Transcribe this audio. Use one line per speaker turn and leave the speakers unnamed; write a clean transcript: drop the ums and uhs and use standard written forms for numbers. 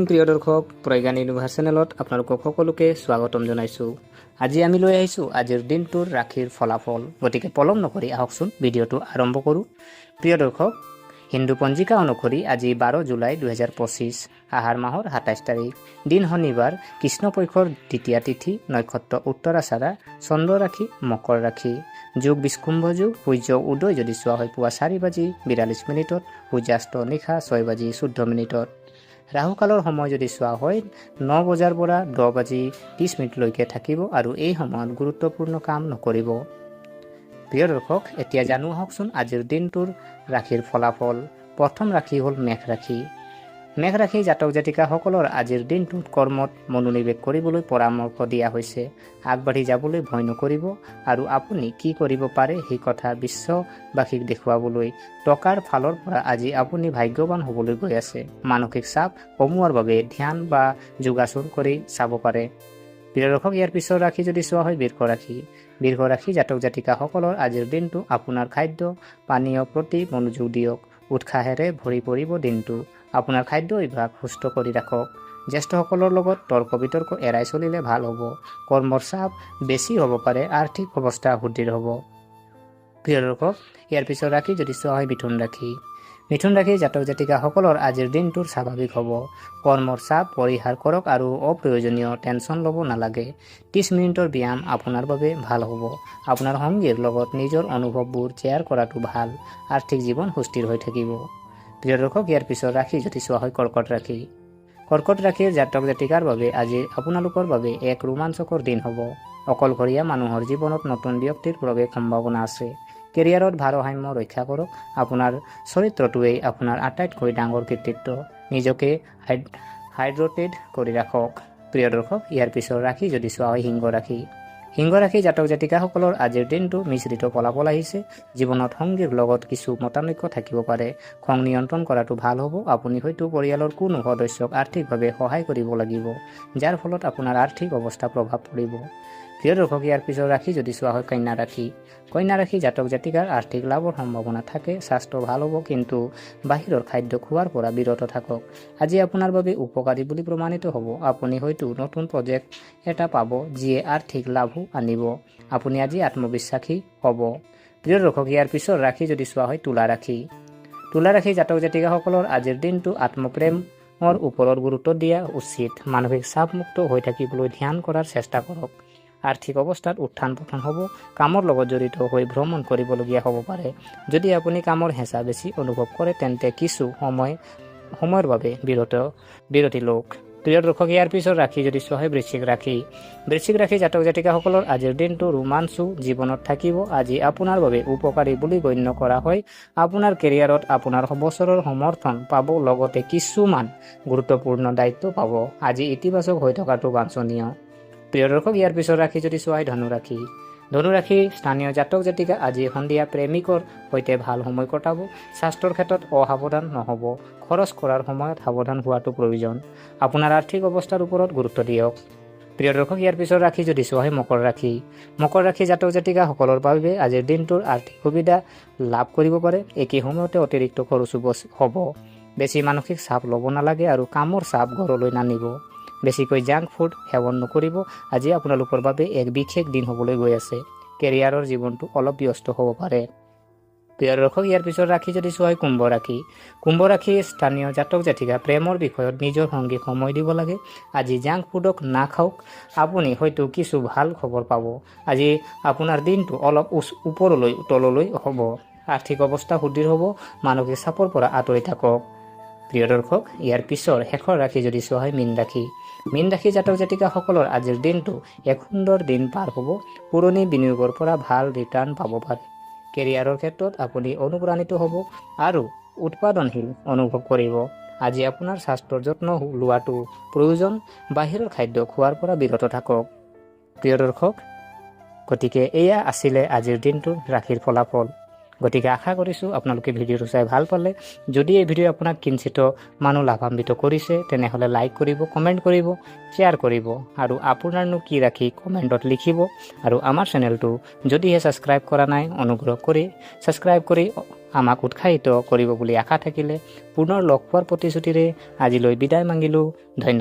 প্ৰিয় দৰ্শক, প্ৰজ্ঞান ইউনিভাৰ্ছ চেনেলত আপোনালোকক সকলোকে স্বাগতম জনাইছোঁ। আজি আমি লৈ আহিছোঁ আজিৰ দিনটোৰ ৰাশিৰ ফলাফল। গতিকে পলম নকৰি আহকচোন ভিডিঅ'টো আৰম্ভ কৰোঁ। প্ৰিয় দৰ্শক, হিন্দু পঞ্জিকা অনুসৰি আজি 12 জুলাই 2025, আহাৰ মাহৰ 27 তাৰিখ, দিন শনিবাৰ, কৃষ্ণপক্ষৰ দ্বিতীয়া তিথি, নক্ষত্ৰ উত্তৰাচাৰা, চন্দ্ৰ ৰাশি মকৰ ৰাশি, যোগ বিস্কুম্ভ যোগ, সূৰ্য উদয় যদি চোৱা হয় পুৱা 4:42 সূৰ্যাস্ত নিশা 6:14 ৰাহুকালৰ সময় যদি চোৱা হয় 9 বজাৰ পৰা 10:30 থাকিব আৰু এই সময়ত গুৰুত্বপূৰ্ণ কাম নকৰিব। প্ৰিয় দৰ্শক, এতিয়া জানো আহকচোন আজিৰ দিনটোৰ ৰাশিৰ ফলাফল। প্ৰথম ৰাশি হ'ল মেঘ ৰাশি। মেঘ ৰাশি জাতক জাতিকাসকলৰ আজিৰ দিনটোত কৰ্মত মনোনিৱেশ কৰিবলৈ পৰামৰ্শ দিয়া হৈছে। আগবাঢ়ি যাবলৈ ভয় নকৰিব আৰু আপুনি কি কৰিব পাৰে সেই কথা বিশ্ববাসীক দেখুৱাবলৈ টকাৰ ফালৰ পৰা আজি আপুনি ভাগ্যৱান হ'বলৈ গৈ আছে। মানসিক চাপ কমোৱাৰ বাবে ধ্যান বা যোগাসন কৰি চাব পাৰে। প্ৰিয় দৰ্শক, ইয়াৰ পিছৰ ৰাশি যদি চোৱা হয় বৃষ ৰাশি। বৃষ ৰাশি জাতক জাতিকাসকলৰ আজিৰ দিনটো আপোনাৰ খাদ্য পানীয় প্ৰতি মনোযোগ দিয়ক। উৎসাহেৰে ভৰি পৰিব দিনটো। আপোনাৰ খাদ্য অভ্যাস সুস্থ কৰি ৰাখক। জ্যেষ্ঠসকলৰ লগত তৰ্ক বিতৰ্ক এৰাই চলিলে ভাল হ'ব। কৰ্মৰ চাপ বেছি হ'ব পাৰে। আৰ্থিক অৱস্থা সুদৃঢ় হ'ব। প্ৰিয় দৰ্শক, ইয়াৰ পিছৰ ৰাশি যদি চোৱা হয় মিথুন ৰাশি। মিথুন ৰাশি জাতক জাতিকাসকলৰ আজিৰ দিনটোৰ স্বাভাৱিক হ'ব। কৰ্মৰ চাপ পৰিহাৰ কৰক আৰু অপ্ৰয়োজনীয় টেনচন ল'ব নালাগে। 30 মিনিটৰ ব্যায়াম আপোনাৰ বাবে ভাল হ'ব। আপোনাৰ সংগীৰ লগত নিজৰ অনুভৱবোৰ শ্বেয়াৰ কৰাটো ভাল। আৰ্থিক জীৱন সুস্থিৰ হৈ থাকিব। প্ৰিয় দৰ্শক, ইয়াৰ পিছৰ ৰাশি যদি চোৱা হয় কৰ্কট ৰাশি। কৰ্কট ৰাশিৰ জাতক জাতিকাৰ বাবে আজি আপোনালোকৰ বাবে এক ৰোমাঞ্চকৰ দিন হ'ব। অকলশৰীয়া মানুহৰ জীৱনত নতুন ব্যক্তিৰ প্ৰৱেশ সম্ভাৱনা আছে। কেৰিয়াৰত ভাৰসাম্য ৰক্ষা কৰক। আপোনাৰ চৰিত্ৰটোৱেই আপোনাৰ আটাইতকৈ ডাঙৰ কৃতিত্ব। নিজকে হাইড্ৰেটেড কৰি ৰাখক। প্ৰিয় দৰ্শক, ইয়াৰ পিছৰ ৰাশি যদি চোৱা হয় সিংহ ৰাশি। সিংহ ৰাশি জাতক জাতিকাসকলৰ আজিৰ দিনটো মিশ্ৰিত ফলাফল আহিছে। জীৱনত সংগীৰ লগত কিছু মতানৈক্য থাকিব পাৰে। খং নিয়ন্ত্ৰণ কৰাটো ভাল হ'ব। আপুনি হয়তো পৰিয়ালৰ কোনো সদস্যক আৰ্থিকভাৱে সহায় কৰিব লাগিব, যাৰ ফলত আপোনাৰ আৰ্থিক অৱস্থা প্ৰভাৱ পৰিব। প্ৰিয় দৰ্শক, ইয়াৰ পিছৰ ৰাশি যদি চোৱা হয় কন্যা ৰাশি। কন্যা ৰাশি জাতক জাতিকাৰ আৰ্থিক লাভৰ সম্ভাৱনা থাকে। স্বাস্থ্য ভাল হ'ব, কিন্তু বাহিৰৰ খাদ্য খোৱাৰ পৰা বিৰত থাকক। আজি আপোনাৰ বাবে উপকাৰী বুলি প্ৰমাণিত হ'ব। আপুনি হয়তো নতুন প্ৰজেক্ট এটা পাব যিয়ে আৰ্থিক লাভো আনিব। আপুনি আজি আত্মবিশ্বাসী হ'ব। প্ৰিয় দৰ্শক, ইয়াৰ পিছৰ ৰাশি যদি চোৱা হয় তুলা ৰাশি। তুলা ৰাশি জাতক জাতিকাসকলৰ আজিৰ দিনটো আত্মপ্ৰেমৰ ওপৰত গুৰুত্ব দিয়া উচিত। মানসিক চাপমুক্ত হৈ থাকিবলৈ ধ্যান কৰাৰ চেষ্টা কৰক। আৰ্থিক অৱস্থাত উত্থান পতন হ'ব। কামৰ লগত জড়িত হৈ ভ্ৰমণ কৰিবলগীয়া হ'ব পাৰে। যদি আপুনি কামৰ হেঁচা বেছি অনুভৱ কৰে তেন্তে কিছু সময়ৰ বাবে বিৰতি লওক। প্ৰিয় দৰ্শক, ইয়াৰ পিছৰ ৰাশি যদি চোৱা হয় বৃশ্চিক ৰাশি। বৃশ্চিক ৰাশি জাতক জাতিকাসকলৰ আজিৰ দিনটো ৰোমাঞ্চো জীৱনত থাকিব। আজি আপোনাৰ বাবে উপকাৰী বুলি গণ্য কৰা হয়। আপোনাৰ কেৰিয়াৰত আপোনাৰ বছৰৰ সমৰ্থন পাব, লগতে কিছুমান গুৰুত্বপূৰ্ণ দায়িত্ব পাব। আজি ইতিবাচক হৈ থকাটো বাঞ্ছনীয়। প্ৰিয় দৰ্শক, ইয়াৰ পিছৰ ৰাশি যদি চোৱা হয় ধনুৰাশি। ধনুৰাশি স্থানীয় জাতক জাতিকা আজি সন্ধিয়া প্ৰেমিকৰ সৈতে ভাল সময় কটাব। স্বাস্থ্যৰ ক্ষেত্ৰত অসাৱধান নহ'ব। খৰচ কৰাৰ সময়ত সাৱধান হোৱাটো প্ৰয়োজন। আপোনাৰ আৰ্থিক অৱস্থাৰ ওপৰত গুৰুত্ব দিয়ক। প্ৰিয় দৰ্শক, ইয়াৰ পিছৰ ৰাশি যদি চোৱা হয় মকৰ ৰাশি। মকৰ ৰাশি জাতক জাতিকাসকলৰ বাবে আজিৰ দিনটোৰ আৰ্থিক সুবিধা লাভ কৰিব পাৰে। একে সময়তে অতিৰিক্ত খৰচো হ'ব। বেছি মানসিক চাপ ল'ব নালাগে আৰু কামৰ চাপ ঘৰলৈ নানিব। বেছিকৈ জাংক ফুড সেৱন নকৰিব। আজি আপোনালোকৰ বাবে এক বিশেষ দিন হ'বলৈ গৈ আছে। কেৰিয়াৰৰ জীৱনটো অলপ ব্যস্ত হ'ব পাৰে। প্ৰিয় দৰ্শক, ইয়াৰ পিছৰ ৰাশি যদি চোৱা হয় কুম্ভ ৰাশি। কুম্ভ ৰাশি স্থানীয় জাতক জাতিকা প্ৰেমৰ বিষয়ত নিজৰ সংগীক সময় দিব লাগে। আজি জাংক ফুডক নাখাওক। আপুনি হয়তো কিছু ভাল খবৰ পাব। আজি আপোনাৰ দিনটো অলপ ওপৰলৈ তললৈ হ'ব। আৰ্থিক অৱস্থা সুদৃঢ় হ'ব। মানসিক চাপৰ পৰা আঁতৰি থাকক। প্ৰিয় দৰ্শক, ইয়াৰ পিছৰ শেষৰ ৰাশি যদি চোৱা হয় মীন ৰাশি। মীন ৰাশি জাতক জাতিকাসকলৰ আজিৰ দিনটো এক সুন্দৰ দিন পাৰ হ'ব। পুৰণি বিনিয়োগৰ পৰা ভাল ৰিটাৰ্ণ পাব পাৰে। কেৰিয়াৰৰ ক্ষেত্ৰত আপুনি অনুপ্ৰাণিত হ'ব আৰু উৎপাদনশীল অনুভৱ কৰিব। আজি আপোনাৰ স্বাস্থ্যৰ যত্ন লোৱাটো প্ৰয়োজন। বাহিৰৰ খাদ্য খোৱাৰ পৰা বিৰত থাকক। প্ৰিয় দৰ্শক, গতিকে এয়া আছিলে আজিৰ দিনটোৰ ৰাশিৰ ফলাফল। গতিকে আশা কৰিছোঁ আপোনালোকে ভিডিঅ'টো চাই ভাল পালে। যদি এই ভিডিঅ' আপোনাক কিঞ্চিত মানুহ লাভান্বিত কৰিছে তেনেহ'লে লাইক কৰিব, কমেণ্ট কৰিব, শ্বেয়াৰ কৰিব আৰু আপোনাৰনো কি ৰাশি কমেণ্টত লিখিব। আৰু আমাৰ চেনেলটো যদিহে ছাবস্ক্ৰাইব কৰা নাই অনুগ্ৰহ কৰি ছাবস্ক্ৰাইব কৰি আমাক উৎসাহিত কৰিব বুলি আশা থাকিলে পুনৰ লগ পোৱাৰ প্ৰতিশ্ৰুতিৰে আজিলৈ বিদায় মাগিলোঁ। ধন্যবাদ।